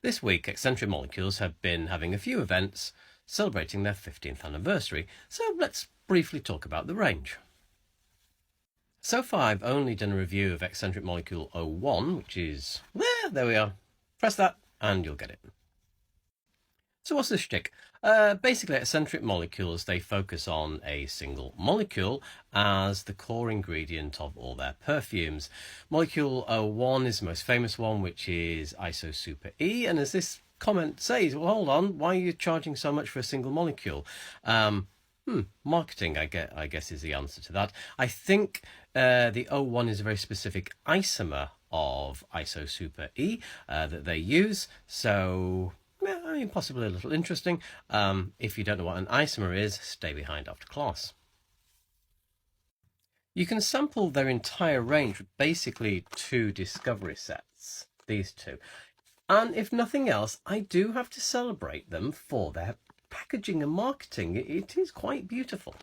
This week, Escentric Molecules have been having a few events celebrating their 15th anniversary, so let's briefly talk about the range. So far, I've only done a review of Escentric Molecule 01, which is there we are. Press that and you'll get it. So what's the shtick? Basically, Escentric Molecules, they focus on a single molecule as the core ingredient of all their perfumes. Molecule 01 is the most famous one, which is ISO Super E, and as this comment says, well, hold on, why are you charging so much for a single molecule? Marketing, I guess, is the answer to that. I think the 01 is a very specific isomer of ISO Super E that they use, so possibly a little interesting. If you don't know what an isomer is, stay behind after class. You can sample their entire range with basically 2 discovery sets, these 2. And if nothing else, I do have to celebrate them for their packaging and marketing. It is quite beautiful.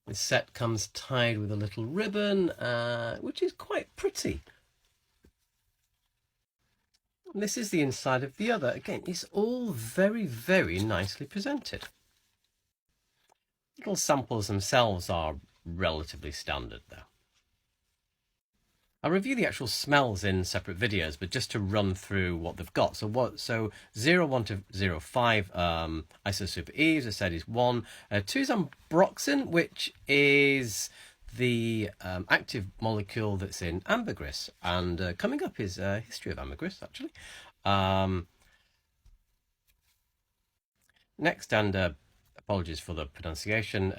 This set comes tied with a little ribbon, which is quite pretty. This is the inside of the other. Again, it's all very, very nicely presented. Little samples themselves are relatively standard though. I'll review the actual smells in separate videos, but just to run through what they've got. So 01 to 05 ISO Super E, as I said, is 1. 2 is ambroxan, which is the active molecule that's in ambergris, and coming up is a history of ambergris actually. Next, and apologies for the pronunciation,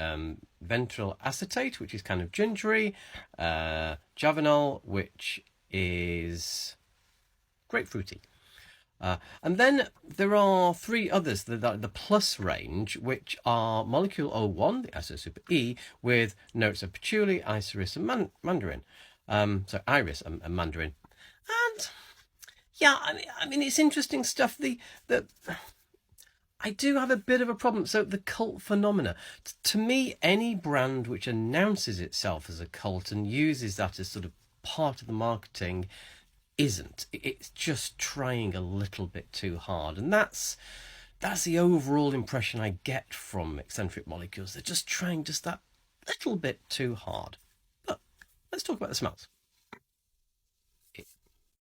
ventryl acetate, which is kind of gingery, javanol, which is grapefruity. And then there are 3 others, the plus range, which are Molecule 01, the ISO Super E, with notes of patchouli, iris, and mandarin. So iris and mandarin. And yeah, I mean, it's interesting stuff. I do have a bit of a problem. So the cult phenomena. To me, any brand which announces itself as a cult and uses that as sort of part of the marketing isn't. It's just trying a little bit too hard, and that's the overall impression I get from Escentric Molecules. They're just trying just that little bit too hard. But let's talk about the smells.